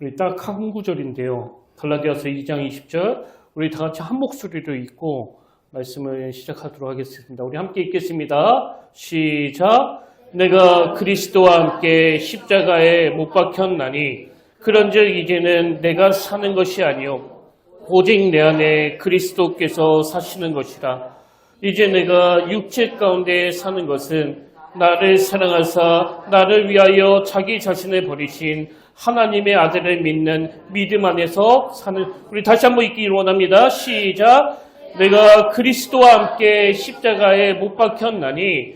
우리 딱 한 구절인데요. 갈라디아서 2장 20절 우리 다 같이 한 목소리로 읽고 말씀을 시작하도록 하겠습니다. 우리 함께 읽겠습니다. 시작. 내가 그리스도와 함께 십자가에 못 박혔나니 그런즉 이제는 내가 사는 것이 아니요 오직 내 안에 그리스도께서 사시는 것이라. 이제 내가 육체 가운데 사는 것은 나를 사랑하사 나를 위하여 자기 자신을 버리신 하나님의 아들을 믿는 믿음 안에서 사는. 우리 다시 한번 읽기를 원합니다. 시작. 내가 그리스도와 함께 십자가에 못 박혔나니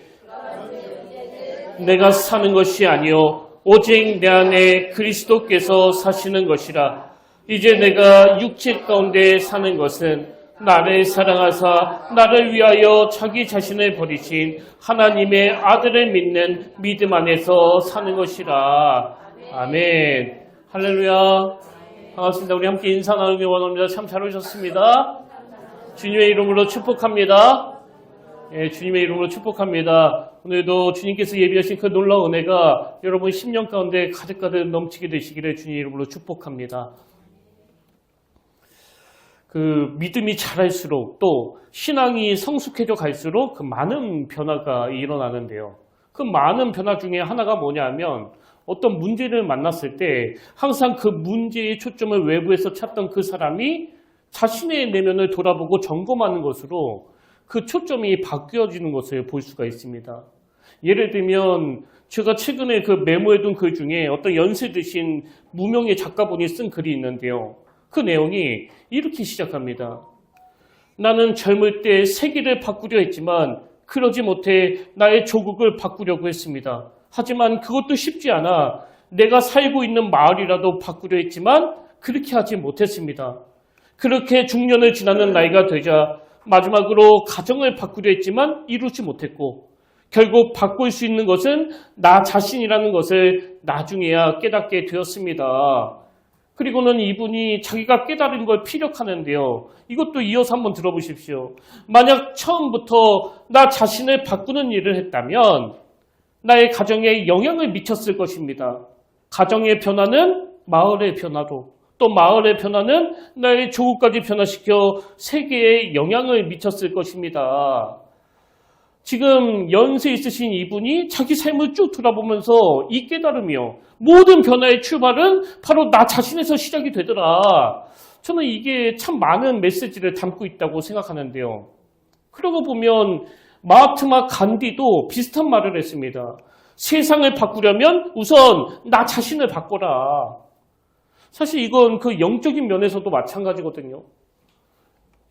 내가 사는 것이 아니요 오직 내 안에 그리스도께서 사시는 것이라. 이제 내가 육체 가운데 사는 것은 나를 사랑하사 나를 위하여 자기 자신을 버리신 하나님의 아들을 믿는 믿음 안에서 사는 것이라. 아멘. 할렐루야. 반갑습니다. 우리 함께 인사 나누기 원합니다. 참 잘 오셨습니다. 주님의 이름으로 축복합니다. 예, 주님의 이름으로 축복합니다. 오늘도 주님께서 예비하신 그 놀라운 은혜가 여러분 10년 가운데 가득가득 넘치게 되시기를 주님의 이름으로 축복합니다. 그 믿음이 자랄수록 또 신앙이 성숙해져 갈수록 그 많은 변화가 일어나는데요. 그 많은 변화 중에 하나가 뭐냐면 어떤 문제를 만났을 때 항상 그 문제의 초점을 외부에서 찾던 그 사람이 자신의 내면을 돌아보고 점검하는 것으로 그 초점이 바뀌어지는 것을 볼 수가 있습니다. 예를 들면 제가 최근에 그 메모해둔 글 중에 어떤 연세 드신 무명의 작가분이 쓴 글이 있는데요. 그 내용이 이렇게 시작합니다. 나는 젊을 때 세계를 바꾸려 했지만 그러지 못해 나의 조국을 바꾸려고 했습니다. 하지만 그것도 쉽지 않아 내가 살고 있는 마을이라도 바꾸려 했지만 그렇게 하지 못했습니다. 그렇게 중년을 지나는 나이가 되자 마지막으로 가정을 바꾸려 했지만 이루지 못했고 결국 바꿀 수 있는 것은 나 자신이라는 것을 나중에야 깨닫게 되었습니다. 그리고는 이분이 자기가 깨달은 걸 피력하는데요. 이것도 이어서 한번 들어보십시오. 만약 처음부터 나 자신을 바꾸는 일을 했다면 나의 가정에 영향을 미쳤을 것입니다. 가정의 변화는 마을의 변화로, 또 마을의 변화는 나의 조국까지 변화시켜 세계에 영향을 미쳤을 것입니다. 지금 연세 있으신 이분이 자기 삶을 쭉 돌아보면서 이 깨달음이요. 모든 변화의 출발은 바로 나 자신에서 시작이 되더라. 저는 이게 참 많은 메시지를 담고 있다고 생각하는데요. 그러고 보면 마하트마 간디도 비슷한 말을 했습니다. 세상을 바꾸려면 우선 나 자신을 바꿔라. 사실 이건 그 영적인 면에서도 마찬가지거든요.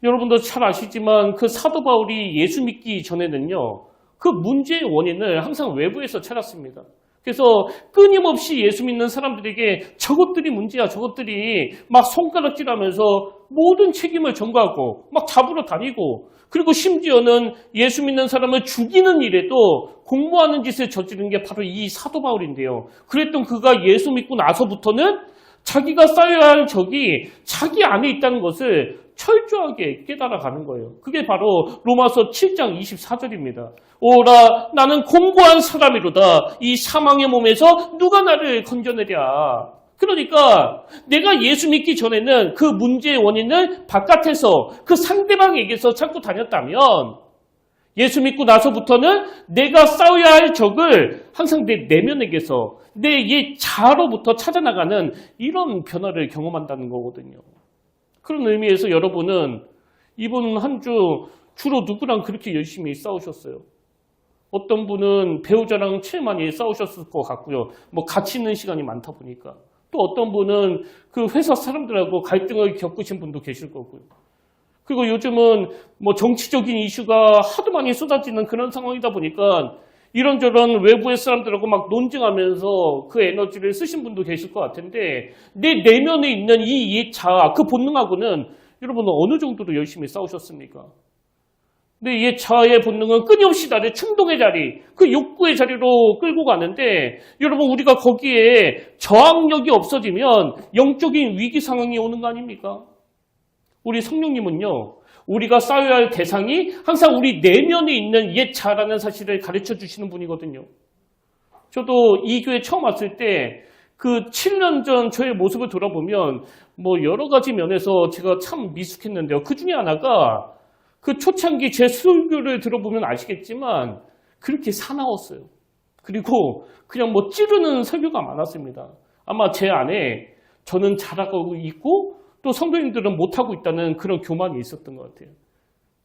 여러분도 잘 아시지만 그 사도 바울이 예수 믿기 전에는요. 그 문제의 원인을 항상 외부에서 찾았습니다. 그래서 끊임없이 예수 믿는 사람들에게 저것들이 문제야, 저것들이 막 손가락질하면서 모든 책임을 전가하고 막 잡으러 다니고 그리고 심지어는 예수 믿는 사람을 죽이는 일에도 공모하는 짓을 저지른 게 바로 이 사도 바울인데요. 그랬던 그가 예수 믿고 나서부터는 자기가 쌓여야 할 적이 자기 안에 있다는 것을 철저하게 깨달아가는 거예요. 그게 바로 로마서 7장 24절입니다. 오라 나는 공고한 사람이로다. 이 사망의 몸에서 누가 나를 건져내랴. 그러니까 내가 예수 믿기 전에는 그 문제의 원인을 바깥에서 그 상대방에게서 찾고 다녔다면 예수 믿고 나서부터는 내가 싸워야 할 적을 항상 내 내면에게서 내 옛 자아로부터 찾아나가는 이런 변화를 경험한다는 거거든요. 그런 의미에서 여러분은 이번 한 주 주로 누구랑 그렇게 열심히 싸우셨어요? 어떤 분은 배우자랑 제일 많이 싸우셨을 것 같고요. 뭐 같이 있는 시간이 많다 보니까. 또 어떤 분은 그 회사 사람들하고 갈등을 겪으신 분도 계실 거고요. 그리고 요즘은 뭐 정치적인 이슈가 하도 많이 쏟아지는 그런 상황이다 보니까 이런저런 외부의 사람들하고 막 논쟁하면서 그 에너지를 쓰신 분도 계실 것 같은데 내 내면에 있는 이 옛 자아, 그 본능하고는 여러분은 어느 정도로 열심히 싸우셨습니까? 내 옛 자아의 본능은 끊임없이 나를 충동의 자리, 그 욕구의 자리로 끌고 가는데 여러분 우리가 거기에 저항력이 없어지면 영적인 위기 상황이 오는 거 아닙니까? 우리 성령님은요. 우리가 싸워야 할 대상이 항상 우리 내면에 있는 옛 자라는 사실을 가르쳐 주시는 분이거든요. 저도 이 교회 처음 왔을 때 그 7년 전 저의 모습을 돌아보면 뭐 여러 가지 면에서 제가 참 미숙했는데요. 그 중에 하나가 그 초창기 제 설교를 들어보면 아시겠지만 그렇게 사나웠어요. 그리고 그냥 뭐 찌르는 설교가 많았습니다. 아마 제 안에 저는 잘하고 있고 또 성도님들은 못하고 있다는 그런 교만이 있었던 것 같아요.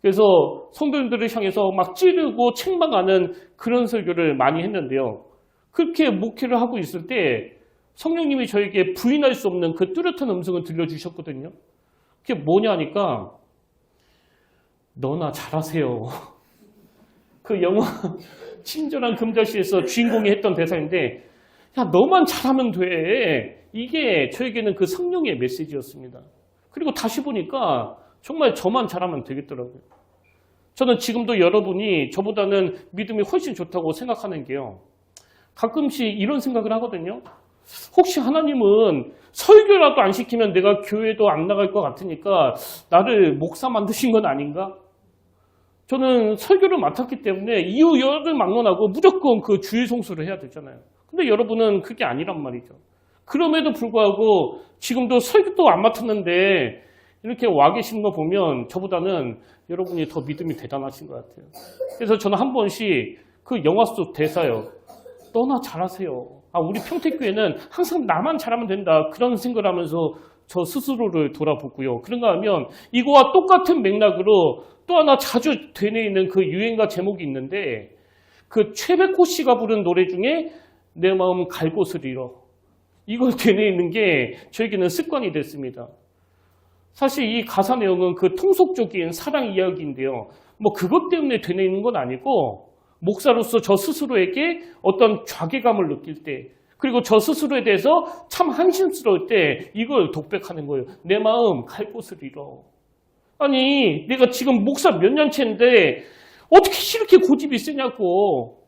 그래서 성도님들을 향해서 막 찌르고 책망하는 그런 설교를 많이 했는데요. 그렇게 목회를 하고 있을 때 성령님이 저에게 부인할 수 없는 그 뚜렷한 음성을 들려주셨거든요. 그게 뭐냐니까 너나 잘하세요. 그 영화 친절한 금자씨에서 주인공이 했던 대사인데 야 너만 잘하면 돼. 이게 저에게는 그 성령의 메시지였습니다. 그리고 다시 보니까 정말 저만 잘하면 되겠더라고요. 저는 지금도 여러분이 저보다는 믿음이 훨씬 좋다고 생각하는 게요. 가끔씩 이런 생각을 하거든요. 혹시 하나님은 설교라도 안 시키면 내가 교회도 안 나갈 것 같으니까 나를 목사 만드신 건 아닌가? 저는 설교를 맡았기 때문에 이유 여를 막론하고 무조건 그 주의 송수를 해야 되잖아요. 근데 여러분은 그게 아니란 말이죠. 그럼에도 불구하고 지금도 설교도 안 맡았는데 이렇게 와 계시는 거 보면 저보다는 여러분이 더 믿음이 대단하신 것 같아요. 그래서 저는 한 번씩 그 영화 속 대사요. 너나 잘하세요. 우리 평택교회는 항상 나만 잘하면 된다. 그런 생각을 하면서 저 스스로를 돌아보고요. 그런가 하면 이거와 똑같은 맥락으로 또 하나 자주 되뇌이는 그 유행가 제목이 있는데 그 최백호 씨가 부른 노래 중에 내 마음 갈 곳을 잃어. 이걸 되뇌이는 게 저에게는 습관이 됐습니다. 사실 이 가사 내용은 그 통속적인 사랑 이야기인데요. 뭐 그것 때문에 되뇌이는 건 아니고 목사로서 저 스스로에게 어떤 자괴감을 느낄 때 그리고 저 스스로에 대해서 참 한심스러울 때 이걸 독백하는 거예요. 내 마음 갈 곳을 잃어. 아니 내가 지금 목사 몇 년째인데 어떻게 이렇게 고집이 세냐고.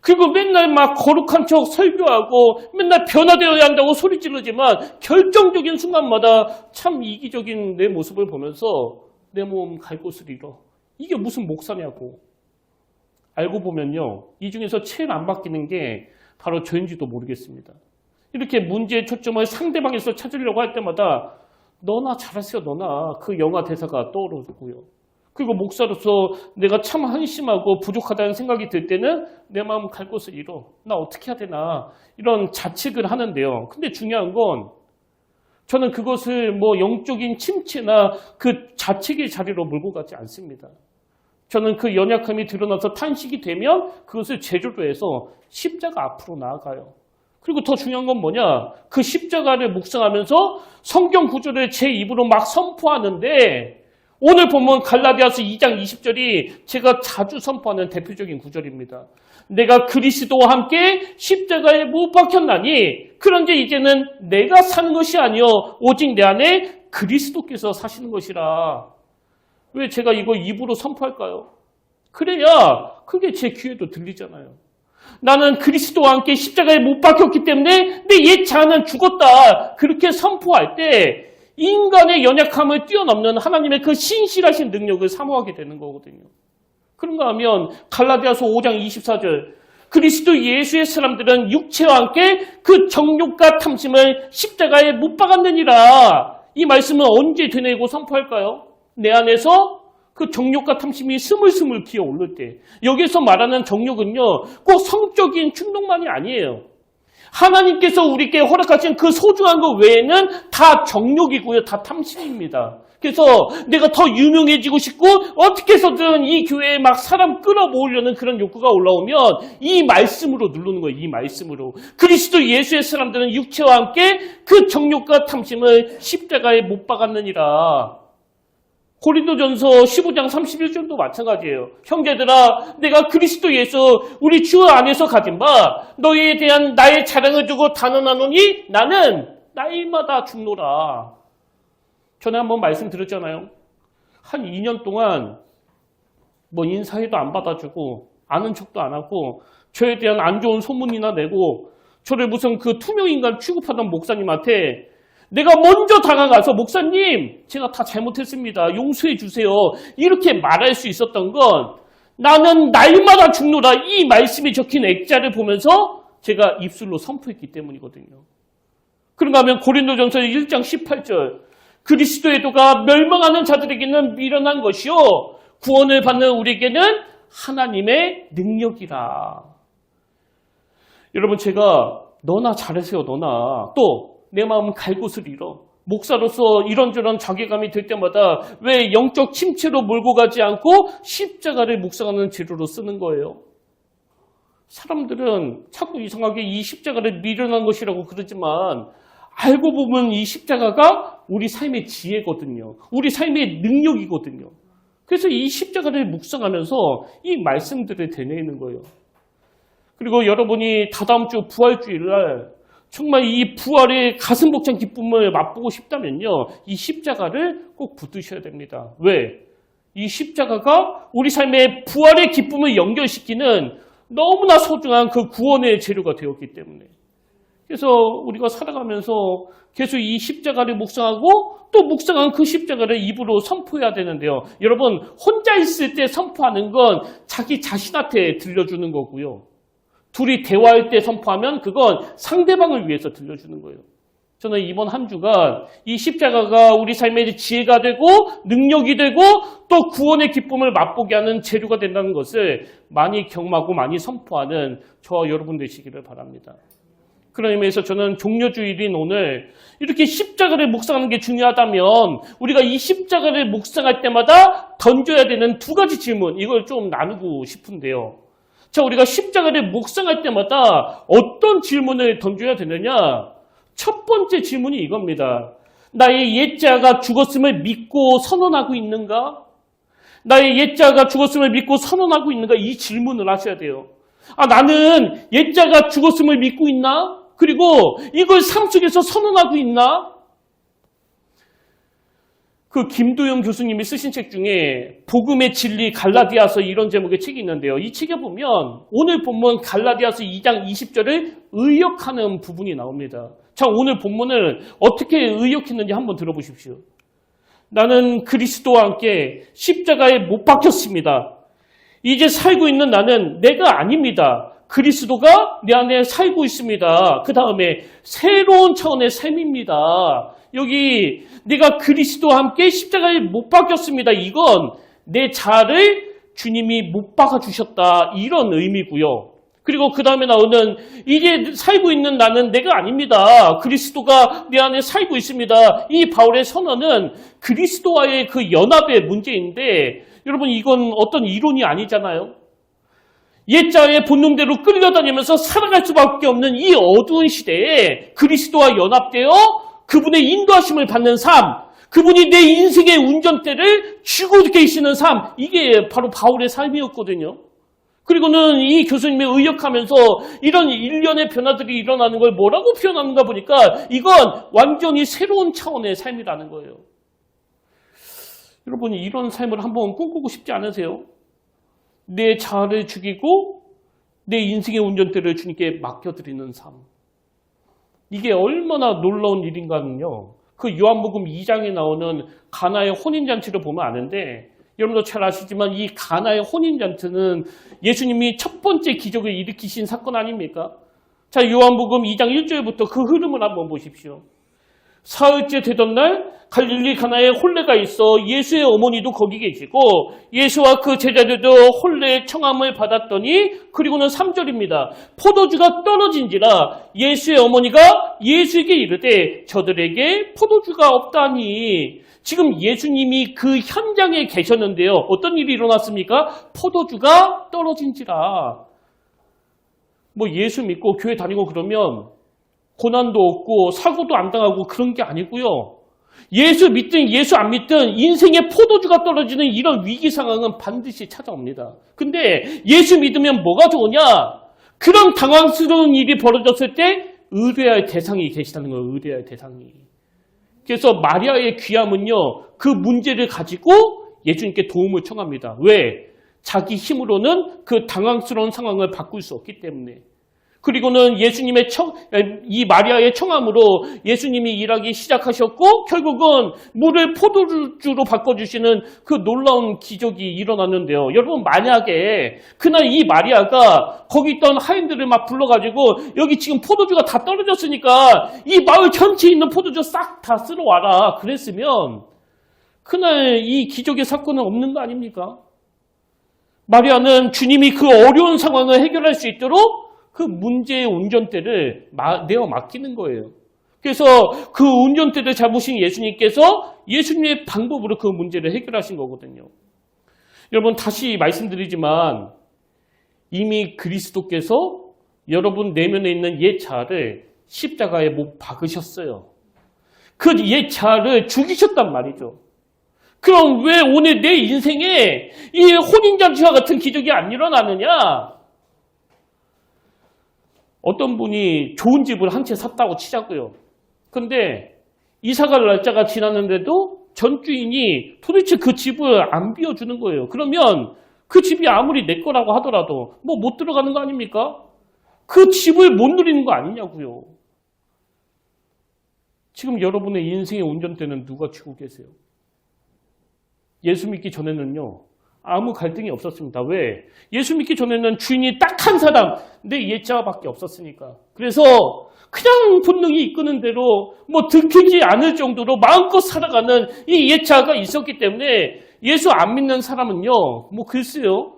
그리고 맨날 막 거룩한 척 설교하고 맨날 변화되어야 한다고 소리 지르지만 결정적인 순간마다 참 이기적인 내 모습을 보면서 내 몸 갈 곳을 잃어. 이게 무슨 목사냐고. 알고 보면요. 이 중에서 제일 안 바뀌는 게 바로 저인지도 모르겠습니다. 이렇게 문제의 초점을 상대방에서 찾으려고 할 때마다 너나 잘하세요. 너나 그 영화 대사가 떠오르고요. 그리고 목사로서 내가 참 한심하고 부족하다는 생각이 들 때는 내 마음 갈 곳을 잃어. 나 어떻게 해야 되나 이런 자책을 하는데요. 근데 중요한 건 저는 그것을 뭐 영적인 침체나 그 자책의 자리로 몰고 가지 않습니다. 저는 그 연약함이 드러나서 탄식이 되면 그것을 제조로 해서 십자가 앞으로 나아가요. 그리고 더 중요한 건 뭐냐? 그 십자가를 묵상하면서 성경 구절을 제 입으로 막 선포하는데 오늘 보면 갈라디아서 2장 20절이 제가 자주 선포하는 대표적인 구절입니다. 내가 그리스도와 함께 십자가에 못 박혔나니 그런데 이제는 내가 사는 것이 아니요 오직 내 안에 그리스도께서 사시는 것이라. 왜 제가 이거 입으로 선포할까요? 그래야 그게 제 귀에도 들리잖아요. 나는 그리스도와 함께 십자가에 못 박혔기 때문에 내 옛 자아는 죽었다. 그렇게 선포할 때 인간의 연약함을 뛰어넘는 하나님의 그 신실하신 능력을 사모하게 되는 거거든요. 그런가 하면 갈라디아서 5장 24절 그리스도 예수의 사람들은 육체와 함께 그 정욕과 탐심을 십자가에 못 박았느니라. 이 말씀은 언제 되뇌고 선포할까요? 내 안에서 그 정욕과 탐심이 스물스물 기어오를 때. 여기서 말하는 정욕은요 꼭 성적인 충동만이 아니에요. 하나님께서 우리에게 허락하신 그 소중한 것 외에는 다 정욕이고요. 다 탐심입니다. 그래서 내가 더 유명해지고 싶고 어떻게 해서든 이 교회에 막 사람 끌어모으려는 그런 욕구가 올라오면 이 말씀으로 누르는 거예요. 이 말씀으로. 그리스도 예수의 사람들은 육체와 함께 그 정욕과 탐심을 십자가에 못 박았느니라. 고린도전서 15장 31절도 마찬가지예요. 형제들아 내가 그리스도 예수 우리 주 안에서 가진 바 너희에 대한 나의 자랑을 두고 단언하노니 나는 나이마다 죽노라. 전에 한번 말씀드렸잖아요. 한 2년 동안 뭐 인사회도 안 받아주고 아는 척도 안 하고 저에 대한 안 좋은 소문이나 내고 저를 무슨 그 투명인간 취급하던 목사님한테 내가 먼저 다가가서 목사님 제가 다 잘못했습니다. 용서해 주세요. 이렇게 말할 수 있었던 건 나는 날마다 죽노라 이 말씀이 적힌 액자를 보면서 제가 입술로 선포했기 때문이거든요. 그런가 하면 고린도전서 1장 18절 그리스도의 도가 멸망하는 자들에게는 미련한 것이요 구원을 받는 우리에게는 하나님의 능력이라. 여러분 제가 너나 잘하세요 너나 또 내 마음은 갈 곳을 잃어. 목사로서 이런저런 자괴감이 들 때마다 왜 영적 침체로 몰고 가지 않고 십자가를 묵상하는 재료로 쓰는 거예요. 사람들은 자꾸 이상하게 이 십자가를 미련한 것이라고 그러지만 알고 보면 이 십자가가 우리 삶의 지혜거든요. 우리 삶의 능력이거든요. 그래서 이 십자가를 묵상하면서 이 말씀들을 되뇌이는 거예요. 그리고 여러분이 다다음 주 부활주일날 정말 이 부활의 가슴 벅찬 기쁨을 맛보고 싶다면요. 이 십자가를 꼭 붙드셔야 됩니다. 왜? 이 십자가가 우리 삶의 부활의 기쁨을 연결시키는 너무나 소중한 그 구원의 재료가 되었기 때문에. 그래서 우리가 살아가면서 계속 이 십자가를 묵상하고 또 묵상한 그 십자가를 입으로 선포해야 되는데요. 여러분 혼자 있을 때 선포하는 건 자기 자신한테 들려주는 거고요. 둘이 대화할 때 선포하면 그건 상대방을 위해서 들려주는 거예요. 저는 이번 한 주간 이 십자가가 우리 삶의 지혜가 되고 능력이 되고 또 구원의 기쁨을 맛보게 하는 재료가 된다는 것을 많이 경험하고 많이 선포하는 저와 여러분 되시기를 바랍니다. 그런 의미에서 저는 종려주일인 오늘 이렇게 십자가를 묵상하는 게 중요하다면 우리가 이 십자가를 묵상할 때마다 던져야 되는 두 가지 질문 이걸 좀 나누고 싶은데요. 자, 우리가 십자가를 묵상할 때마다 어떤 질문을 던져야 되느냐? 첫 번째 질문이 이겁니다. 나의 옛자가 죽었음을 믿고 선언하고 있는가? 나의 옛자가 죽었음을 믿고 선언하고 있는가? 이 질문을 하셔야 돼요. 나는 옛자가 죽었음을 믿고 있나? 그리고 이걸 삶 속에서 선언하고 있나? 그 김도영 교수님이 쓰신 책 중에 복음의 진리 갈라디아서 이런 제목의 책이 있는데요. 이 책에 보면 오늘 본문 갈라디아서 2장 20절을 의역하는 부분이 나옵니다. 자, 오늘 본문을 어떻게 의역했는지 한번 들어보십시오. 나는 그리스도와 함께 십자가에 못 박혔습니다. 이제 살고 있는 나는 내가 아닙니다. 그리스도가 내 안에 살고 있습니다. 그 다음에 새로운 차원의 삶입니다. 여기 내가 그리스도와 함께 십자가에 못 박혔습니다. 이건 내 자아를 주님이 못 박아주셨다. 이런 의미고요. 그리고 그 다음에 나오는 이제 살고 있는 나는 내가 아닙니다. 그리스도가 내 안에 살고 있습니다. 이 바울의 선언은 그리스도와의 그 연합의 문제인데 여러분 이건 어떤 이론이 아니잖아요. 옛자의 본능대로 끌려다니면서 살아갈 수밖에 없는 이 어두운 시대에 그리스도와 연합되어 그분의 인도하심을 받는 삶, 그분이 내 인생의 운전대를 쥐고 계시는 삶, 이게 바로 바울의 삶이었거든요. 그리고는 이 교수님의 의역하면서 이런 일련의 변화들이 일어나는 걸 뭐라고 표현하는가 보니까 이건 완전히 새로운 차원의 삶이라는 거예요. 여러분 이런 삶을 한번 꿈꾸고 싶지 않으세요? 내 자아를 죽이고 내 인생의 운전대를 주님께 맡겨드리는 삶. 이게 얼마나 놀라운 일인가는요. 그 요한복음 2장에 나오는 가나의 혼인잔치를 보면 아는데 여러분도 잘 아시지만 이 가나의 혼인잔치는 예수님이 첫 번째 기적을 일으키신 사건 아닙니까? 자, 요한복음 2장 1절부터 그 흐름을 한번 보십시오. 사흘째 되던 날 갈릴리 가나에 혼례가 있어 예수의 어머니도 거기 계시고 예수와 그 제자들도 혼례의 청함을 받았더니 그리고는 3절입니다. 포도주가 떨어진지라 예수의 어머니가 예수에게 이르되 저들에게 포도주가 없다니. 지금 예수님이 그 현장에 계셨는데요. 어떤 일이 일어났습니까? 포도주가 떨어진지라. 뭐 예수 믿고 교회 다니고 그러면 고난도 없고 사고도 안 당하고 그런 게 아니고요. 예수 믿든 예수 안 믿든 인생의 포도주가 떨어지는 이런 위기 상황은 반드시 찾아옵니다. 근데 예수 믿으면 뭐가 좋으냐? 그런 당황스러운 일이 벌어졌을 때 의뢰할 대상이 계시다는 거예요. 의뢰할 대상이. 그래서 마리아의 귀함은요. 그 문제를 가지고 예수님께 도움을 청합니다. 왜? 자기 힘으로는 그 당황스러운 상황을 바꿀 수 없기 때문에. 그리고는 이 마리아의 청함으로 예수님이 일하기 시작하셨고 결국은 물을 포도주로 바꿔주시는 그 놀라운 기적이 일어났는데요. 여러분 만약에 그날 이 마리아가 거기 있던 하인들을 막 불러가지고 여기 지금 포도주가 다 떨어졌으니까 이 마을 전체에 있는 포도주 싹 다 쓸어와라 그랬으면 그날 이 기적의 사건은 없는 거 아닙니까? 마리아는 주님이 그 어려운 상황을 해결할 수 있도록 그 문제의 운전대를 내어 맡기는 거예요. 그래서 그 운전대를 잡으신 예수님께서 예수님의 방법으로 그 문제를 해결하신 거거든요. 여러분 다시 말씀드리지만 이미 그리스도께서 여러분 내면에 있는 옛 자아를 십자가에 못 박으셨어요. 그 옛 자아를 죽이셨단 말이죠. 그럼 왜 오늘 내 인생에 이 혼인잔치와 같은 기적이 안 일어나느냐? 어떤 분이 좋은 집을 한 채 샀다고 치자고요. 근데 이사갈 날짜가 지났는데도 전 주인이 도대체 그 집을 안 비워주는 거예요. 그러면 그 집이 아무리 내 거라고 하더라도 뭐 못 들어가는 거 아닙니까? 그 집을 못 누리는 거 아니냐고요. 지금 여러분의 인생의 운전대는 누가 쥐고 계세요? 예수 믿기 전에는요. 아무 갈등이 없었습니다. 왜? 예수 믿기 전에는 주인이 딱 한 사람, 내 옛자밖에 없었으니까. 그래서 그냥 본능이 이끄는 대로 뭐 들키지 않을 정도로 마음껏 살아가는 이 옛자가 있었기 때문에 예수 안 믿는 사람은요. 뭐 글쎄요.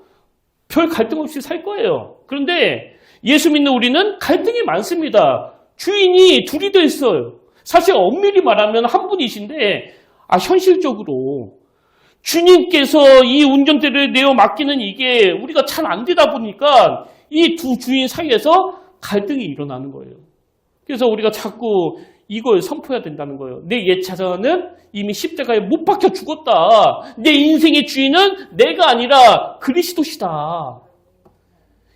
별 갈등 없이 살 거예요. 그런데 예수 믿는 우리는 갈등이 많습니다. 주인이 둘이 돼 있어요. 사실 엄밀히 말하면 한 분이신데 현실적으로 주님께서 이 운전대를 내어 맡기는 이게 우리가 잘 안 되다 보니까 이 두 주인 사이에서 갈등이 일어나는 거예요. 그래서 우리가 자꾸 이걸 선포해야 된다는 거예요. 내 옛 자아는 이미 십자가에 못 박혀 죽었다. 내 인생의 주인은 내가 아니라 그리스도시다.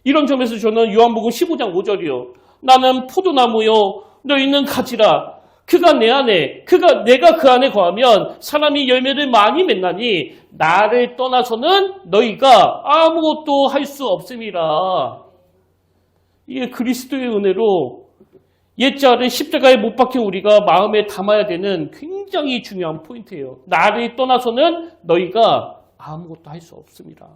이런 점에서 저는 요한복음 15장 5절이요. 나는 포도나무요 너희는 가지라. 그가 내 안에, 내가 그 안에 거하면 사람이 열매를 많이 맺나니 나를 떠나서는 너희가 아무것도 할 수 없음이라. 이게 그리스도의 은혜로 옛자를 십자가에 못 박힌 우리가 마음에 담아야 되는 굉장히 중요한 포인트예요. 나를 떠나서는 너희가 아무것도 할 수 없습니다.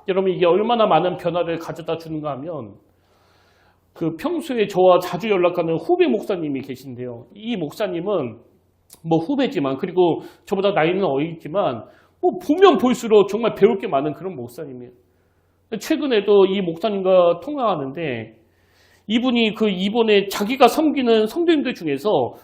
여러분 이게 얼마나 많은 변화를 가져다 주는가 하면 그 평소에 저와 자주 연락하는 후배 목사님이 계신데요. 이 목사님은 뭐 후배지만 그리고 저보다 나이는 어리지만 뭐 보면 볼수록 정말 배울 게 많은 그런 목사님이에요. 최근에도 이 목사님과 통화하는데 이분이 이번에 자기가 섬기는 성도님들 중에서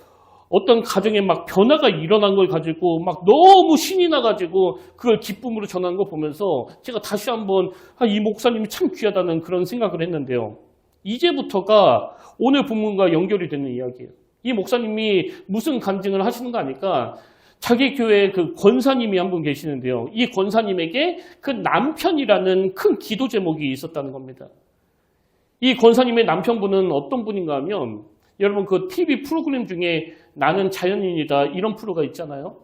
어떤 가정에 막 변화가 일어난 걸 가지고 막 너무 신이 나가지고 그걸 기쁨으로 전하는 거 보면서 제가 다시 한번 이 목사님이 참 귀하다는 그런 생각을 했는데요. 이제부터가 오늘 본문과 연결이 되는 이야기예요. 이 목사님이 무슨 간증을 하시는 거 아니까 자기 교회에 그 권사님이 한 분 계시는데요. 이 권사님에게 그 남편이라는 큰 기도 제목이 있었다는 겁니다. 이 권사님의 남편분은 어떤 분인가 하면 여러분 그 TV 프로그램 중에 나는 자연인이다 이런 프로가 있잖아요.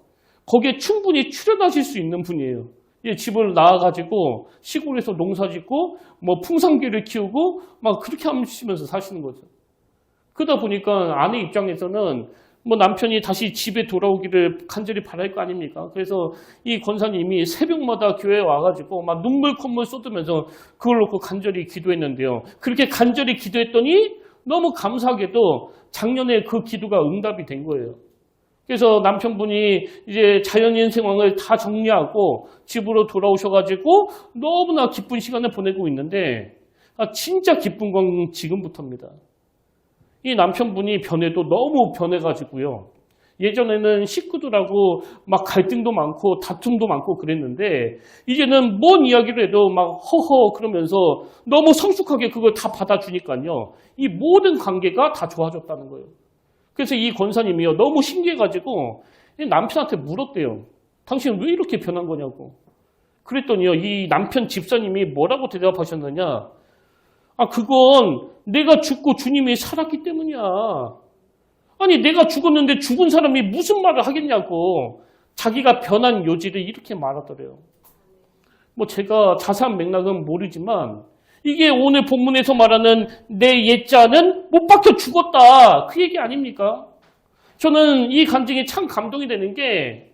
거기에 충분히 출연하실 수 있는 분이에요. 집을 나와가지고 시골에서 농사 짓고 뭐 풍산개를 키우고 막 그렇게 하시면서 사시는 거죠. 그러다 보니까 아내 입장에서는 뭐 남편이 다시 집에 돌아오기를 간절히 바랄 거 아닙니까? 그래서 이 권사님이 새벽마다 교회에 와가지고 막 눈물 콧물 쏟으면서 그걸 놓고 간절히 기도했는데요. 그렇게 간절히 기도했더니 너무 감사하게도 작년에 그 기도가 응답이 된 거예요. 그래서 남편분이 이제 자연인 생활을 다 정리하고 집으로 돌아오셔가지고 너무나 기쁜 시간을 보내고 있는데 진짜 기쁜 건 지금부터입니다. 이 남편분이 변해도 너무 변해가지고요. 예전에는 식구들하고 막 갈등도 많고 다툼도 많고 그랬는데 이제는 뭔 이야기를 해도 막 허허 그러면서 너무 성숙하게 그걸 다 받아주니까요. 이 모든 관계가 다 좋아졌다는 거예요. 그래서 이 권사님이요. 너무 신기해가지고 남편한테 물었대요. 당신 왜 이렇게 변한 거냐고. 그랬더니요. 이 남편 집사님이 뭐라고 대답하셨느냐. 그건 내가 죽고 주님이 살았기 때문이야. 아니 내가 죽었는데 죽은 사람이 무슨 말을 하겠냐고. 자기가 변한 요지를 이렇게 말하더래요. 뭐 제가 자세한 맥락은 모르지만 이게 오늘 본문에서 말하는 내 옛자는 못 박혀 죽었다. 그 얘기 아닙니까? 저는 이 간증이 참 감동이 되는 게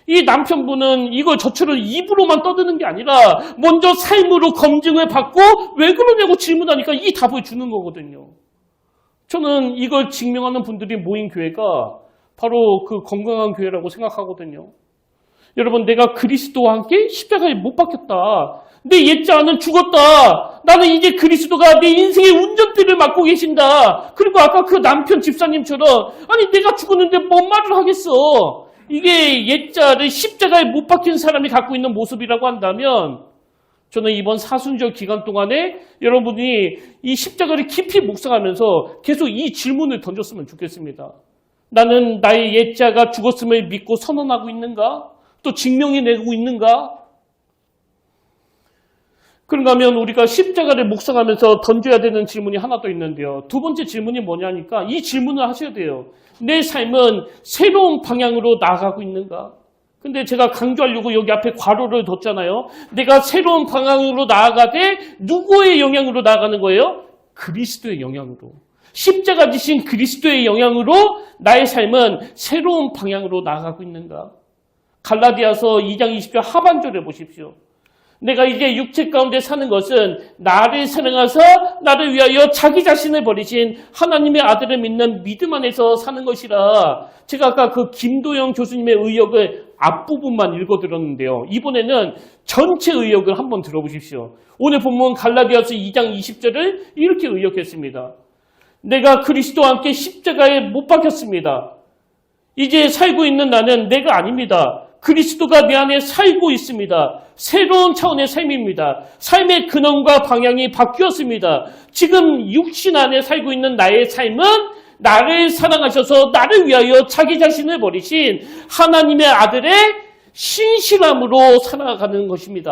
이 남편분은 이걸 저처럼 입으로만 떠드는 게 아니라 먼저 삶으로 검증을 받고 왜 그러냐고 질문하니까 이 답을 주는 거거든요. 저는 이걸 증명하는 분들이 모인 교회가 바로 그 건강한 교회라고 생각하거든요. 여러분, 내가 그리스도와 함께 십자가에 못 박혔다. 내 옛자는 죽었다. 나는 이제 그리스도가 내 인생의 운전대를 맡고 계신다. 그리고 아까 그 남편 집사님처럼 아니 내가 죽었는데 뭔 말을 하겠어. 이게 옛자를 십자가에 못 박힌 사람이 갖고 있는 모습이라고 한다면 저는 이번 사순절 기간 동안에 여러분이 이 십자가를 깊이 묵상하면서 계속 이 질문을 던졌으면 좋겠습니다. 나는 나의 옛자가 죽었음을 믿고 선언하고 있는가? 또 증명해내고 있는가? 그런가 하면 우리가 십자가를 묵상하면서 던져야 되는 질문이 하나 더 있는데요. 두 번째 질문이 뭐냐니까 이 질문을 하셔야 돼요. 내 삶은 새로운 방향으로 나아가고 있는가? 근데 제가 강조하려고 여기 앞에 괄호를 뒀잖아요. 내가 새로운 방향으로 나아가되 누구의 영향으로 나아가는 거예요? 그리스도의 영향으로. 십자가 지신 그리스도의 영향으로 나의 삶은 새로운 방향으로 나아가고 있는가? 갈라디아서 2장 20절 하반절에 보십시오. 내가 이제 육체 가운데 사는 것은 나를 사랑하사 나를 위하여 자기 자신을 버리신 하나님의 아들을 믿는 믿음 안에서 사는 것이라. 제가 아까 그 김도영 교수님의 의역을 앞부분만 읽어드렸는데요. 이번에는 전체 의역을 한번 들어보십시오. 오늘 본문 갈라디아서 2장 20절을 이렇게 의역했습니다. 내가 그리스도와 함께 십자가에 못 박혔습니다. 이제 살고 있는 나는 내가 아닙니다. 그리스도가 내 안에 살고 있습니다. 새로운 차원의 삶입니다. 삶의 근원과 방향이 바뀌었습니다. 지금 육신 안에 살고 있는 나의 삶은 나를 사랑하셔서 나를 위하여 자기 자신을 버리신 하나님의 아들의 신실함으로 살아가는 것입니다.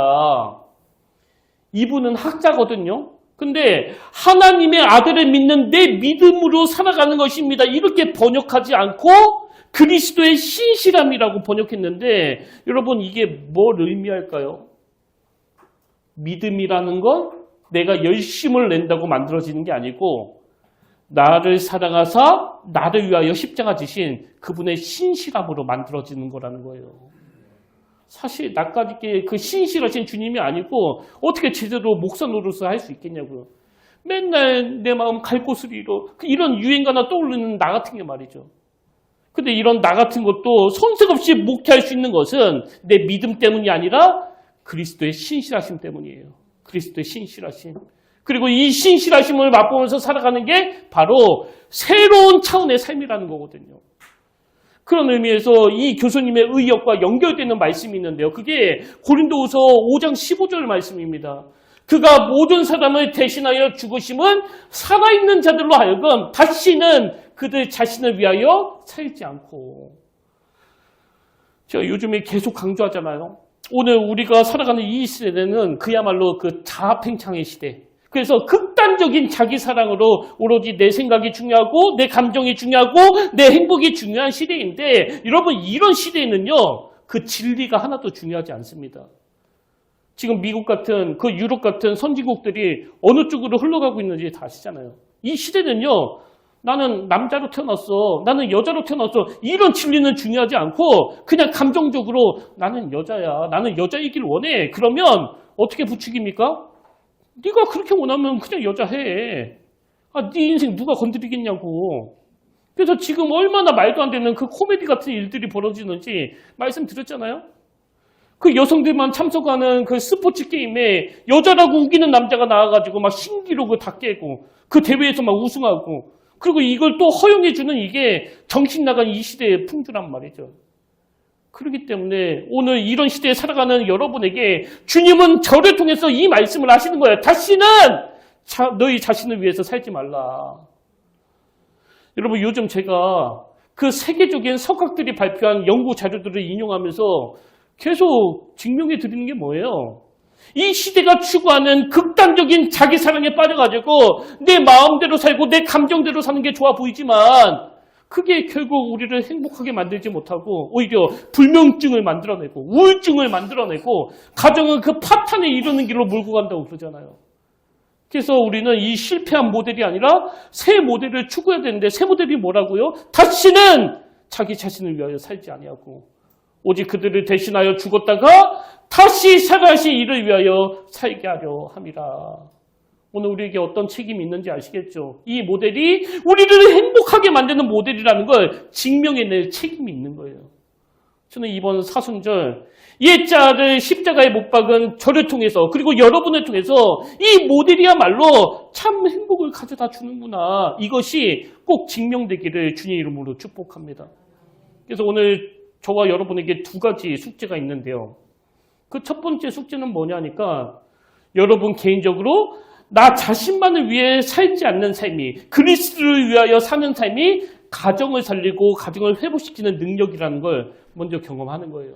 이분은 학자거든요. 근데 하나님의 아들을 믿는 내 믿음으로 살아가는 것입니다. 이렇게 번역하지 않고 그리스도의 신실함이라고 번역했는데 여러분 이게 뭘 의미할까요? 믿음이라는 건 내가 열심을 낸다고 만들어지는 게 아니고 나를 사랑하사 나를 위하여 십자가 지신 그분의 신실함으로 만들어지는 거라는 거예요. 사실 나까지 그 신실하신 주님이 아니고 어떻게 제대로 목사 노릇을 할 수 있겠냐고요. 맨날 내 마음 갈 곳을 잃어. 이런 유행가나 떠오르는 나 같은 게 말이죠. 근데 이런 나 같은 것도 손색 없이 목회할 수 있는 것은 내 믿음 때문이 아니라 그리스도의 신실하심 때문이에요. 그리스도의 신실하심. 그리고 이 신실하심을 맛보면서 살아가는 게 바로 새로운 차원의 삶이라는 거거든요. 그런 의미에서 이 교수님의 의역과 연결되는 말씀이 있는데요. 그게 고린도후서 5장 15절 말씀입니다. 그가 모든 사람을 대신하여 죽으심은 살아있는 자들로 하여금 다시는 그들 자신을 위하여 살지 않고. 제가 요즘에 계속 강조하잖아요. 오늘 우리가 살아가는 이 시대는 그야말로 그 자아팽창의 시대. 그래서 극단적인 자기 사랑으로 오로지 내 생각이 중요하고 내 감정이 중요하고 내 행복이 중요한 시대인데 여러분 이런 시대에는요. 그 진리가 하나도 중요하지 않습니다. 지금 미국 같은 그 유럽 같은 선진국들이 어느 쪽으로 흘러가고 있는지 다 아시잖아요. 이 시대는요. 나는 남자로 태어났어. 나는 여자로 태어났어. 이런 진리는 중요하지 않고 그냥 감정적으로 나는 여자야. 나는 여자이길 원해. 그러면 어떻게 부추깁니까? 네가 그렇게 원하면 그냥 여자 해. 아, 네 인생 누가 건드리겠냐고. 그래서 지금 얼마나 말도 안 되는 그 코미디 같은 일들이 벌어지는지 말씀드렸잖아요. 그 여성들만 참석하는 그 스포츠 게임에 여자라고 우기는 남자가 나와가지고 막 신기록을 다 깨고 그 대회에서 막 우승하고 그리고 이걸 또 허용해주는 이게 정신 나간 이 시대의 풍조란 말이죠. 그렇기 때문에 오늘 이런 시대에 살아가는 여러분에게 주님은 저를 통해서 이 말씀을 하시는 거예요. 다시는 너희 자신을 위해서 살지 말라. 여러분 요즘 제가 그 세계적인 석학들이 발표한 연구 자료들을 인용하면서 계속 증명해 드리는 게 뭐예요? 이 시대가 추구하는 극단적인 자기 사랑에 빠져가지고 내 마음대로 살고 내 감정대로 사는 게 좋아 보이지만 그게 결국 우리를 행복하게 만들지 못하고 오히려 불면증을 만들어내고 우울증을 만들어내고 가정은 그 파탄에 이르는 길로 몰고 간다고 그러잖아요. 그래서 우리는 이 실패한 모델이 아니라 새 모델을 추구해야 되는데 새 모델이 뭐라고요? 다시는 자기 자신을 위하여 살지 아니하고 오직 그들을 대신하여 죽었다가 다시 살아가신 이를 위하여 살게 하려 함이라. 오늘 우리에게 어떤 책임이 있는지 아시겠죠? 이 모델이 우리를 행복하게 만드는 모델이라는 걸 증명해낼 책임이 있는 거예요. 저는 이번 사순절 옛자를 십자가에 못 박은 저를 통해서 그리고 여러분을 통해서 이 모델이야말로 참 행복을 가져다 주는구나. 이것이 꼭 증명되기를 주님 이름으로 축복합니다. 그래서 오늘 저와 여러분에게 두 가지 숙제가 있는데요. 그 첫 번째 숙제는 뭐냐니까 여러분 개인적으로 나 자신만을 위해 살지 않는 삶이 그리스도를 위하여 사는 삶이 가정을 살리고 가정을 회복시키는 능력이라는 걸 먼저 경험하는 거예요.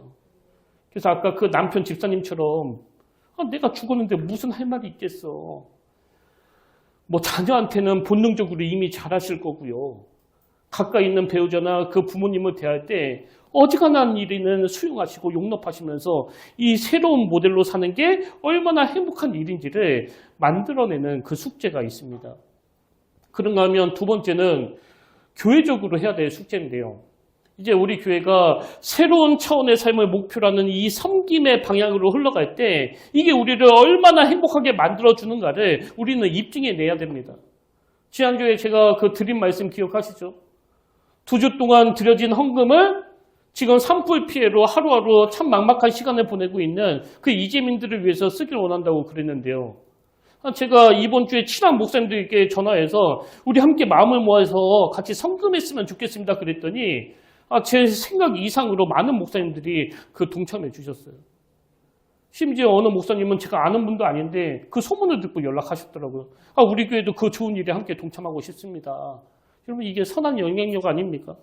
그래서 아까 그 남편 집사님처럼 내가 죽었는데 무슨 할 말이 있겠어. 뭐 자녀한테는 본능적으로 이미 잘하실 거고요. 가까이 있는 배우자나 그 부모님을 대할 때 어지간한 일에는 수용하시고 용납하시면서 이 새로운 모델로 사는 게 얼마나 행복한 일인지를 만들어내는 그 숙제가 있습니다. 그런가 하면 두 번째는 교회적으로 해야 될 숙제인데요. 이제 우리 교회가 새로운 차원의 삶을 목표로 하는 이 섬김의 방향으로 흘러갈 때 이게 우리를 얼마나 행복하게 만들어주는가를 우리는 입증해내야 됩니다. 지난주에 제가 그 드린 말씀 기억하시죠? 2주 동안 드려진 헌금을 지금 산불 피해로 하루하루 참 막막한 시간을 보내고 있는 그 이재민들을 위해서 쓰길 원한다고 그랬는데요. 제가 이번 주에 친한 목사님들에게 전화해서 우리 함께 마음을 모아서 같이 헌금했으면 좋겠습니다 그랬더니 제 생각 이상으로 많은 목사님들이 그 동참해 주셨어요. 심지어 어느 목사님은 제가 아는 분도 아닌데 그 소문을 듣고 연락하셨더라고요. 우리 교회도 그 좋은 일에 함께 동참하고 싶습니다. 여러분 이게 선한 영향력 아닙니까?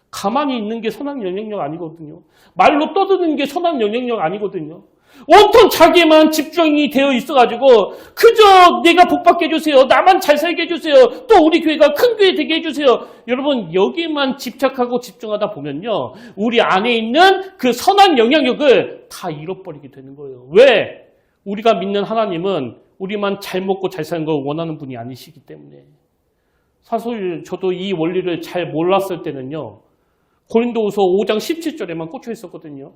가만히 있는 게 선한 영향력 아니거든요. 말로 떠드는 게 선한 영향력 아니거든요. 온통 자기에만 집중이 되어 있어가지고 그저 내가 복받게 해주세요. 나만 잘 살게 해주세요. 또 우리 교회가 큰 교회 되게 해주세요. 여러분 여기만 집착하고 집중하다 보면요. 우리 안에 있는 그 선한 영향력을 다 잃어버리게 되는 거예요. 왜? 우리가 믿는 하나님은 우리만 잘 먹고 잘 사는 걸 원하는 분이 아니시기 때문에. 사실 저도 이 원리를 잘 몰랐을 때는요. 고린도후서 5장 17절에만 꽂혀 있었거든요.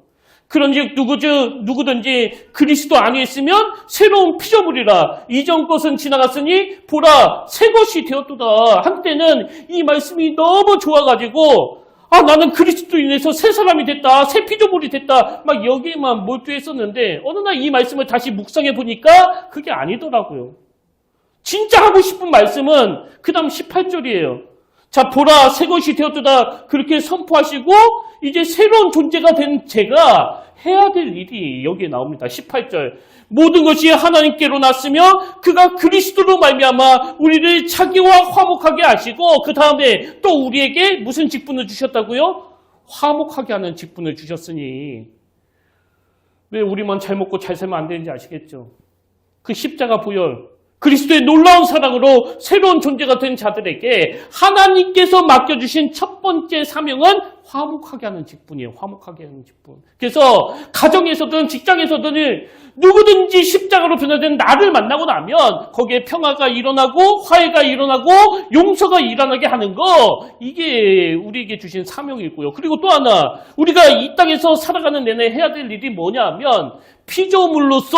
그런즉 누구든지 그리스도 안에 있으면 새로운 피조물이라 이전 것은 지나갔으니 보라 새 것이 되었도다. 한때는 이 말씀이 너무 좋아가지고 나는 그리스도 인해서 새 사람이 됐다. 새 피조물이 됐다. 막 여기에만 몰두했었는데 어느 날 이 말씀을 다시 묵상해 보니까 그게 아니더라고요. 진짜 하고 싶은 말씀은 그 다음 18절이에요. 자, 보라, 새 것이 되었도다. 그렇게 선포하시고, 이제 새로운 존재가 된 제가 해야 될 일이 여기에 나옵니다. 18절. 모든 것이 하나님께로 났으며, 그가 그리스도로 말미암아 우리를 자기와 화목하게 하시고, 그 다음에 또 우리에게 무슨 직분을 주셨다고요? 화목하게 하는 직분을 주셨으니, 왜 우리만 잘 먹고 잘 살면 안 되는지 아시겠죠? 그 십자가 보혈. 그리스도의 놀라운 사랑으로 새로운 존재가 된 자들에게 하나님께서 맡겨주신 첫 번째 사명은 화목하게 하는 직분이에요. 화목하게 하는 직분. 그래서 가정에서든 직장에서든 누구든지 십자가로 변화된 나를 만나고 나면 거기에 평화가 일어나고 화해가 일어나고 용서가 일어나게 하는 거 이게 우리에게 주신 사명이고요. 그리고 또 하나 우리가 이 땅에서 살아가는 내내 해야 될 일이 뭐냐 하면 피조물로서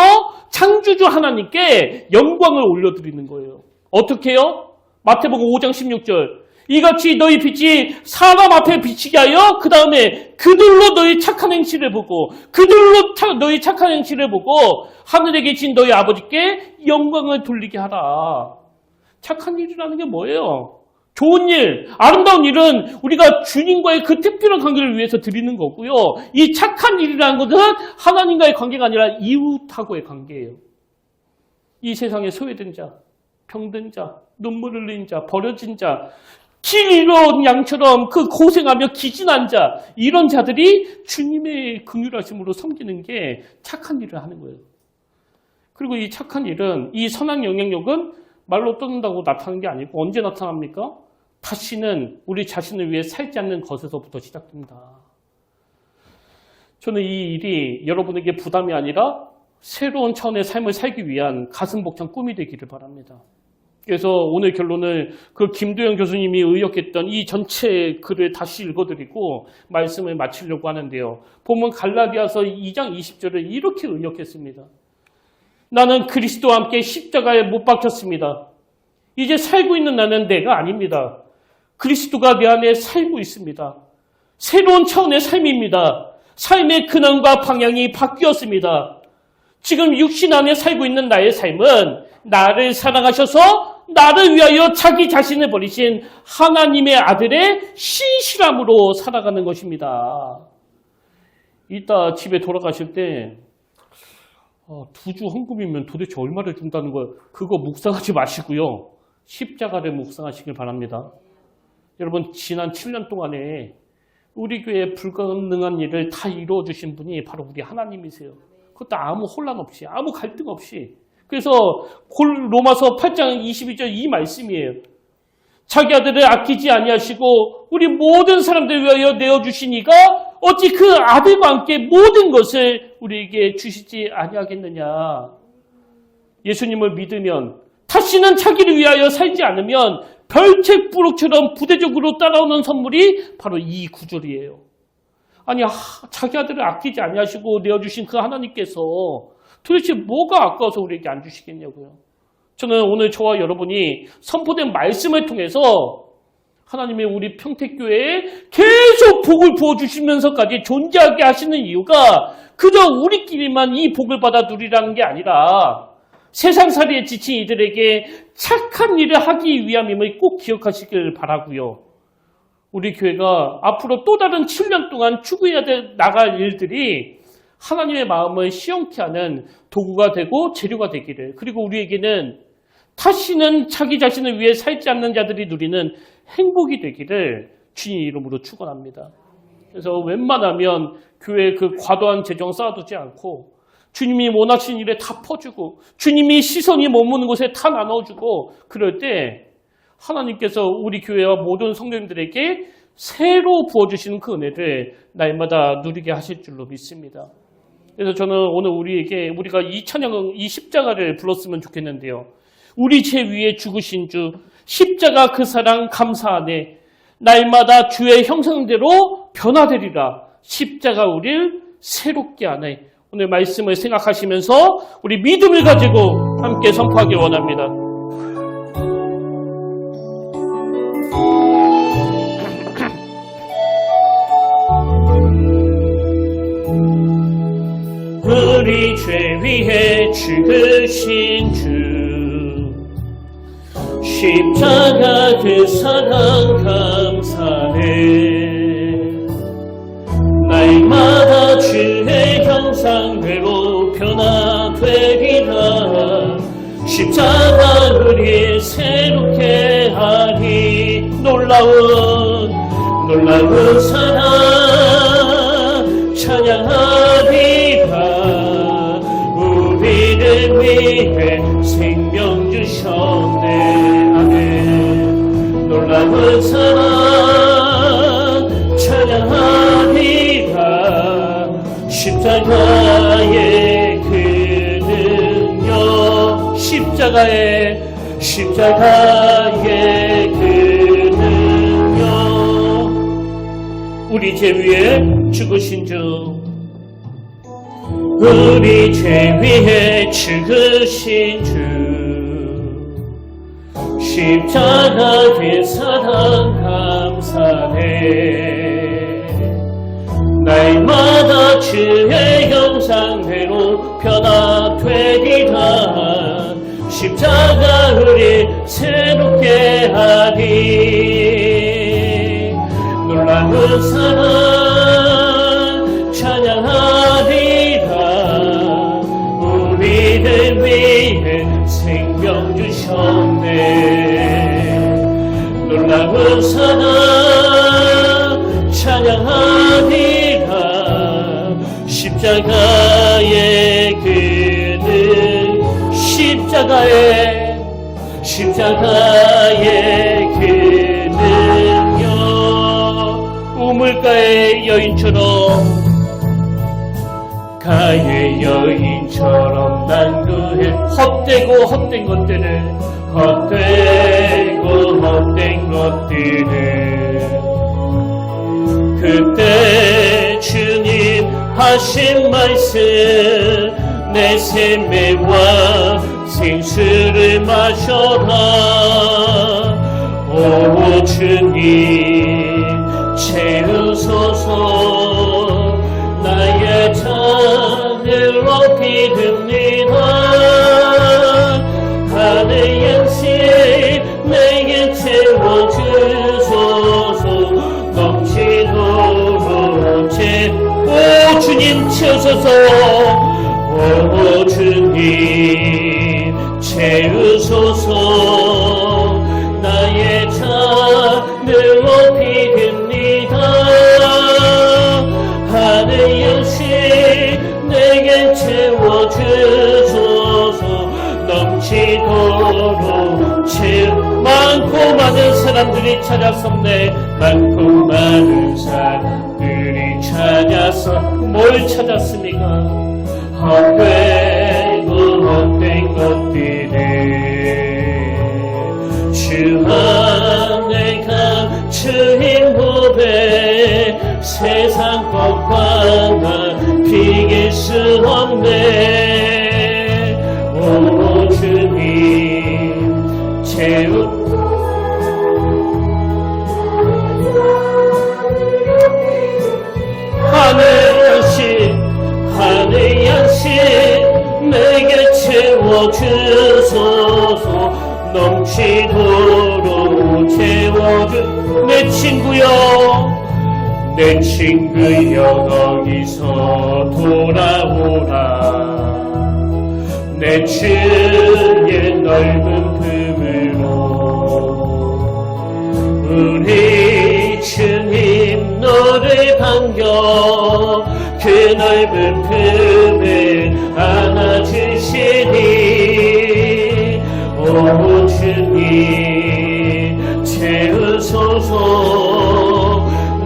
창조주 하나님께 영광을 올려드리는 거예요. 어떻게 해요? 마태복음 5장 16절. 이같이 너희 빛이 사람 앞에 비치게 하여 그 다음에 그들로 너희 착한 행실을 보고 그들로 너희 착한 행실을 보고 하늘에 계신 너희 아버지께 영광을 돌리게 하라. 착한 일이라는 게 뭐예요? 좋은 일, 아름다운 일은 우리가 주님과의 그 특별한 관계를 위해서 드리는 거고요. 이 착한 일이라는 것은 하나님과의 관계가 아니라 이웃하고의 관계예요. 이 세상에 소외된 자, 병든 자, 눈물 흘린 자, 버려진 자, 길 잃어온 양처럼 그 고생하며 기진한 자, 이런 자들이 주님의 긍휼하심으로 섬기는 게 착한 일을 하는 거예요. 그리고 이 착한 일은, 이 선한 영향력은 말로 떠든다고 나타나는 게 아니고 언제 나타납니까? 다시는 우리 자신을 위해 살지 않는 것에서부터 시작됩니다. 저는 이 일이 여러분에게 부담이 아니라 새로운 차원의 삶을 살기 위한 가슴 벅찬 꿈이 되기를 바랍니다. 그래서 오늘 결론을 그 김도영 교수님이 의역했던 이 전체 글을 다시 읽어드리고 말씀을 마치려고 하는데요. 보면 갈라디아서 2장 20절을 이렇게 의역했습니다. 나는 그리스도와 함께 십자가에 못 박혔습니다. 이제 살고 있는 나는 내가 아닙니다. 그리스도가 내 안에 살고 있습니다. 새로운 차원의 삶입니다. 삶의 근원과 방향이 바뀌었습니다. 지금 육신 안에 살고 있는 나의 삶은 나를 사랑하셔서 나를 위하여 자기 자신을 버리신 하나님의 아들의 신실함으로 살아가는 것입니다. 이따 집에 돌아가실 때 2주 헌금이면 도대체 얼마를 준다는 거 그거 묵상하지 마시고요. 십자가를 묵상하시길 바랍니다. 여러분 지난 7년 동안에 우리 교회의 불가능한 일을 다 이루어주신 분이 바로 우리 하나님이세요. 그것도 아무 혼란 없이 아무 갈등 없이. 그래서 로마서 8장 22절 이 말씀이에요. 자기 아들을 아끼지 아니하시고 우리 모든 사람들 위하여 내어주신 이가 어찌 그 아들과 함께 모든 것을 우리에게 주시지 아니하겠느냐. 예수님을 믿으면 다시는 자기를 위하여 살지 않으면 별책부록처럼 부대적으로 따라오는 선물이 바로 이 구절이에요. 아니 자기 아들을 아끼지 아니하시고 내어주신 그 하나님께서 도대체 뭐가 아까워서 우리에게 안 주시겠냐고요. 저는 오늘 저와 여러분이 선포된 말씀을 통해서 하나님이 우리 평택교회에 계속 복을 부어주시면서까지 존재하게 하시는 이유가 그저 우리끼리만 이 복을 받아 누리라는 게 아니라 세상살이에 지친 이들에게 착한 일을 하기 위함임을 꼭 기억하시길 바라고요. 우리 교회가 앞으로 또 다른 7년 동안 추구해야 나갈 일들이 하나님의 마음을 시원케 하는 도구가 되고 재료가 되기를, 그리고 우리에게는 다시는 자기 자신을 위해 살지 않는 자들이 누리는 행복이 되기를 주님 이름으로 축원합니다. 그래서 웬만하면 교회에 그 과도한 재정 쌓아두지 않고 주님이 원하신 일에 다 퍼주고 주님이 시선이 머무는 곳에 다 나눠주고, 그럴 때 하나님께서 우리 교회와 모든 성도님들에게 새로 부어주시는 그 은혜를 날마다 누리게 하실 줄로 믿습니다. 그래서 저는 오늘 우리가 이 찬양은 이 십자가를 불렀으면 좋겠는데요. 우리 죄 위에 죽으신 주 십자가 그 사랑 감사하네. 날마다 주의 형상대로 변화되리라. 십자가 우리를 새롭게 하네. 오늘 말씀을 생각하시면서 우리 믿음을 가지고 함께 선포하길 원합니다. 우리 죄 위에 죽으신 주 십자가 그 사랑 감사해. 날마다 주의 형상대로 변화되리라. 십자가 우리 새롭게 하리. 놀라운 사랑 찬양하리라. 우리를 위해 생명 주셨네. 아멘. 놀라운 사랑 찬양하리라. 십자가의 그 능력, 십자가의 그 능력, 우리 죄 위에 죽으신 주, 우리 죄 위에 죽으신 주 십자가 그 사랑 감사해. 날마다 주의 형상대로 변화되리라. 십자가 우리 새롭게 하리. 놀라운 사랑 찬양하리라. 우리를 위해 생명 주셨네. 놀라운 사랑 찬양하리라. 십자가의 그는 십자가의 그 능력, 우물가의 여인처럼 가의 여인처럼 주님처럼 난 그의 헛된 것들을 그때 주님 하신 말씀 내 샘매와 생수를 마셔라. 오 주님 채우소서 나의 잔을 높이 듭니다. 하늘 양식 내게 채워주소서 넘치도록 오 주님 채우소서 오 주님 채우소서 나의 잔을 높이 듭니다. 하늘 양식 내게 채워주소서 넘치도록 많고 많은 사람들이 찾았었네. 많고 많은 사람들이 찾아서 뭘 찾았습니까? 헛된 것들을 주 안에 감추인 법에 세상 것과 비길 수 없네. 오 주님 채우 하늘 양식 내게 채워주소서 넘치도록 내 친구여 거기서 돌아오라. 내 주의 넓은 품으로 우리 주님 너를 반겨 그 넓은 품에 안아주시니. 오 주님 채우소서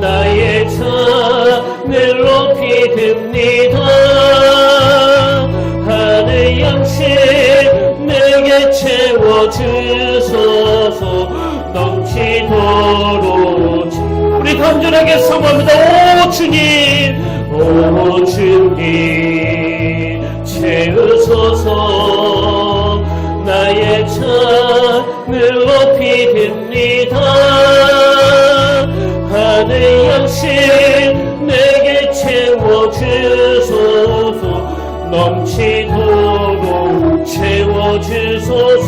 나의 잔을 높이 듭니다. 하늘 양식 내게 채워주소서 넘치도록 우리 간절하게 사모합니다. 오 주님 채우소서 나의 잔을 높이 듭니다. 하늘 양식 내게 채워주소서 넘치도록 채워주소서.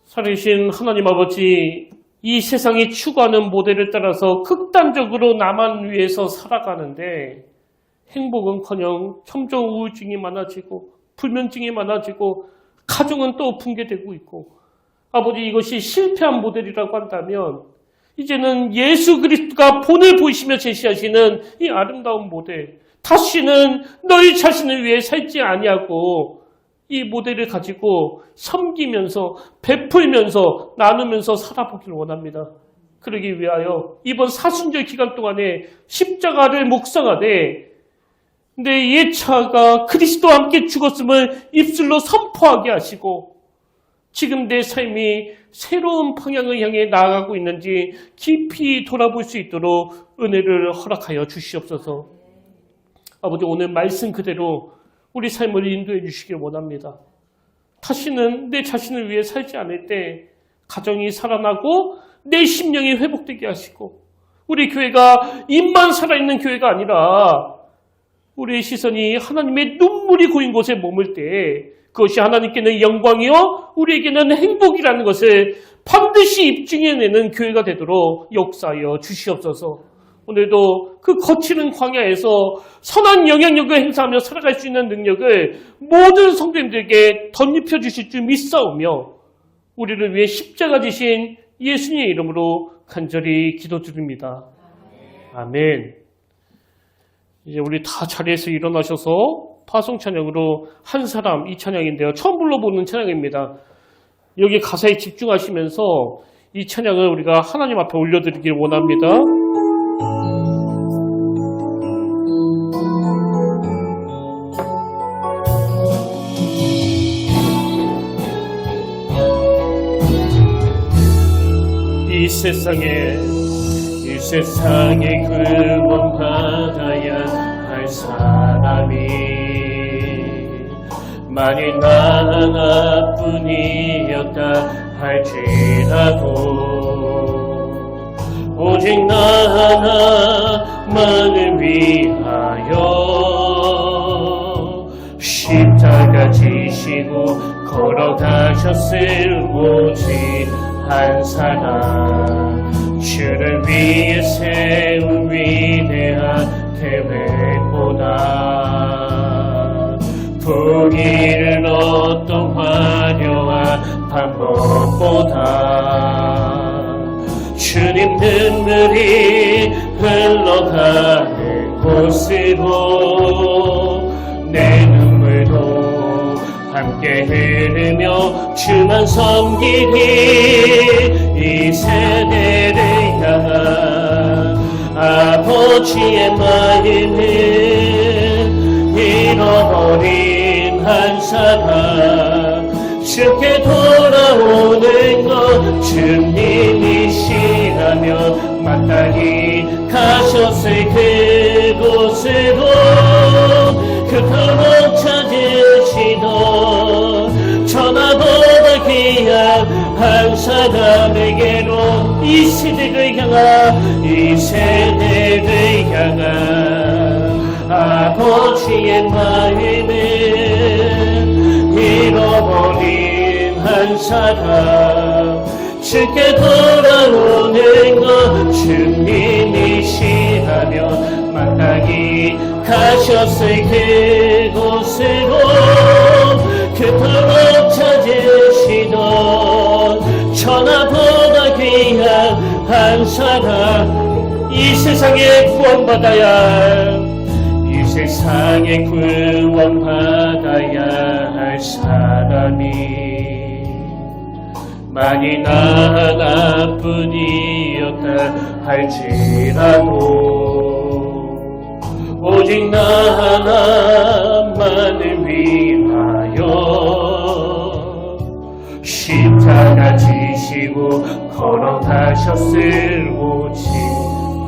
살아계신 하나님 아버지, 이 세상이 추구하는 모델을 따라서 극단적으로 나만 위해서 살아가는데 행복은커녕 점점 우울증이 많아지고 불면증이 많아지고 가정은 또 붕괴되고 있고, 아버지 이것이 실패한 모델이라고 한다면 이제는 예수 그리스도가 본을 보이시며 제시하시는 이 아름다운 모델, 다시는 너희 자신을 위해 살지 아니하고 이 모델을 가지고 섬기면서 베풀면서 나누면서 살아보기를 원합니다. 그러기 위하여 이번 사순절 기간 동안에 십자가를 묵상하되 내 예차가 그리스도와 함께 죽었음을 입술로 선포하게 하시고 지금 내 삶이 새로운 방향을 향해 나아가고 있는지 깊이 돌아볼 수 있도록 은혜를 허락하여 주시옵소서. 아버지, 오늘 말씀 그대로 우리 삶을 인도해 주시길 원합니다. 다시는 내 자신을 위해 살지 않을 때 가정이 살아나고 내 심령이 회복되게 하시고, 우리 교회가 입만 살아있는 교회가 아니라 우리의 시선이 하나님의 눈물이 고인 곳에 머물 때 그것이 하나님께는 영광이요 우리에게는 행복이라는 것을 반드시 입증해내는 교회가 되도록 역사하여 주시옵소서. 오늘도 그 거치는 광야에서 선한 영향력을 행사하며 살아갈 수 있는 능력을 모든 성도님들에게 덧입혀 주실 줄 믿사오며 우리를 위해 십자가 지신 예수님의 이름으로 간절히 기도드립니다. 아멘. 이제 우리 다 자리에서 일어나셔서 파송 찬양으로 한 사람 이 찬양인데요. 처음 불러보는 찬양입니다. 여기 가사에 집중하시면서 이 찬양을 우리가 하나님 앞에 올려드리길 원합니다. 세상에 구원받아야 할 사람이 만일 나 하나뿐이었다 할지라도 오직 나 하나만을 위하여 십자가 지시고 걸어가셨을 오직 한 사람 주를 위해 세운 위대한 계획보다 부귀를 얻던 화려한 방법보다 주님 눈물이 흘러가는 곳으로 내 눈물도 함께 흐르며 주만 섬기니 이 세대를 향한 아버지의 마음은 잃어버린 한 사람 쉽게 돌아오는 것 주님이시라며 마땅히 가셨을 그곳으로 그토록 찾으시던 천하보다 귀한 한 사람에게로 이 세대를 향한 아버지의 마음을 잃어버린 한 사람 쉽게 돌아오는 것 주님이시라며 마땅히 가셨을 그곳으로 그토록 찾으시던 천하보다 귀한 한 사람 이 세상에 구원받아야 할 사람이 만일 나 하나뿐이었다 할지라도 오직 나 하나만을 위하여 십자가 지시고 걸어가셨을 오직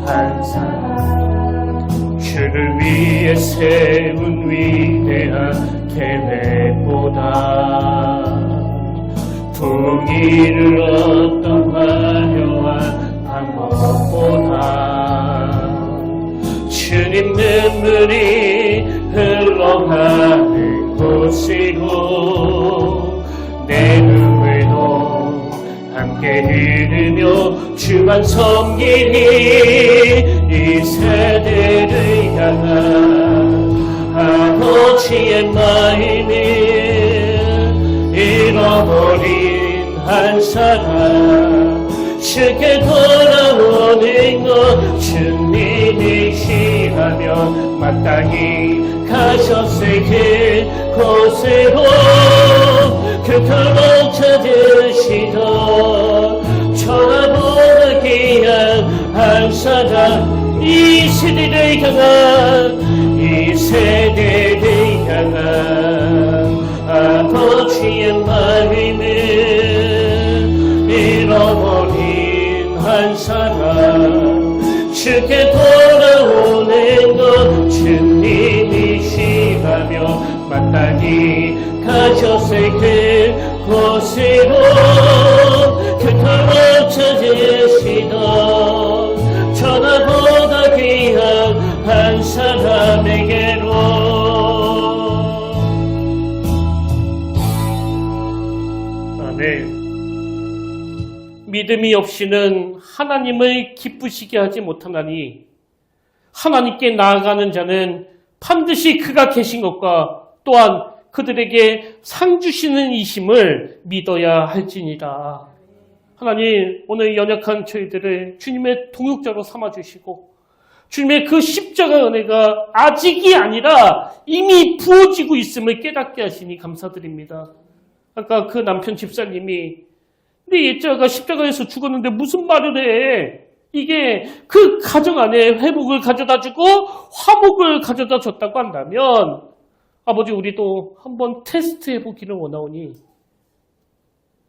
한 사람 주를 위해 세운 위대한 계획보다 부귀를 얻던 화려한 방법보다 주님 눈물이 흘러가는 곳이고 내 눈물도 함께 흐르며 주만 섬기니 이 세대를 향한 아버지의 마음을 잃어버린 한 사람 쉽게 돌아오는 것 주님이시라며 마땅히 가셨을 그곳으로 그토록 찾으시던 천하보다 귀한 한 사람 이 세대를 향한 아버지의 마음을 잃어버린 한 사람 쉽게 돌아오는 것 주님이시라며 마땅히 가셨을 그곳으로 그토록 찾으시던 천하보다 귀한 한 사람에게로 믿음이 없이는 하나님을 기쁘시게 하지 못하나니 하나님께 나아가는 자는 반드시 그가 계신 것과 또한 그들에게 상 주시는 이심을 믿어야 할지니라. 하나님 오늘 연약한 저희들을 주님의 동역자로 삼아주시고 주님의 그 십자가 은혜가 아직이 아니라 이미 부어지고 있음을 깨닫게 하시니 감사드립니다. 아까 그 남편 집사님이 내 옛자가 십자가에서 죽었는데 무슨 말을 해? 이게 그 가정 안에 회복을 가져다주고 화복을 가져다 줬다고 한다면 아버지 우리도 한번 테스트해보기를 원하오니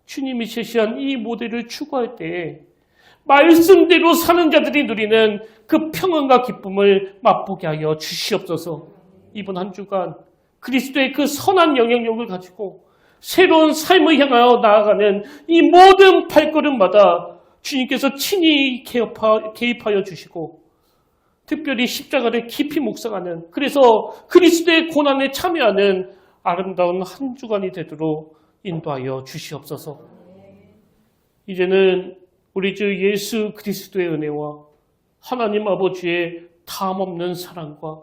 주님이 제시한 이 모델을 추구할 때 말씀대로 사는 자들이 누리는 그 평안과 기쁨을 맛보게 하여 주시옵소서. 이번 한 주간 그리스도의 그 선한 영향력을 가지고 새로운 삶을 향하여 나아가는 이 모든 발걸음마다 주님께서 친히 개입하여 주시고 특별히 십자가를 깊이 묵상하는, 그래서 그리스도의 고난에 참여하는 아름다운 한 주간이 되도록 인도하여 주시옵소서. 이제는 우리 주 예수 그리스도의 은혜와 하나님 아버지의 다함없는 사랑과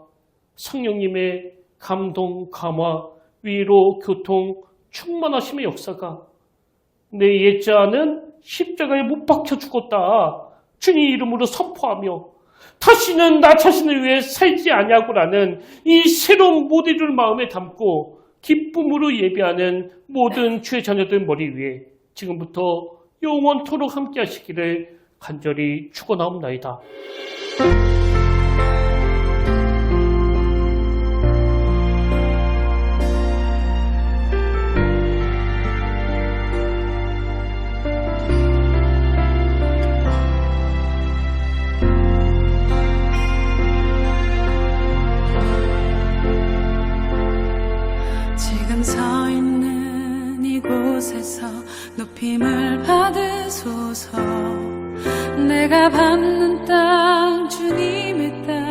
성령님의 감동, 감화, 위로, 교통, 충만하심의 역사가 내 옛자는 십자가에 못 박혀 죽었다 주님 이름으로 선포하며 다시는 나 자신을 위해 살지 아니하고라는 이 새로운 모델을 마음에 담고 기쁨으로 예배하는 모든 주의 자녀들 머리 위에 지금부터 영원토록 함께 하시기를 간절히 축원하옵나이다. 지금 서 있는 이곳에서 높임을 받으소서. 내가 밟는 땅 주님의 땅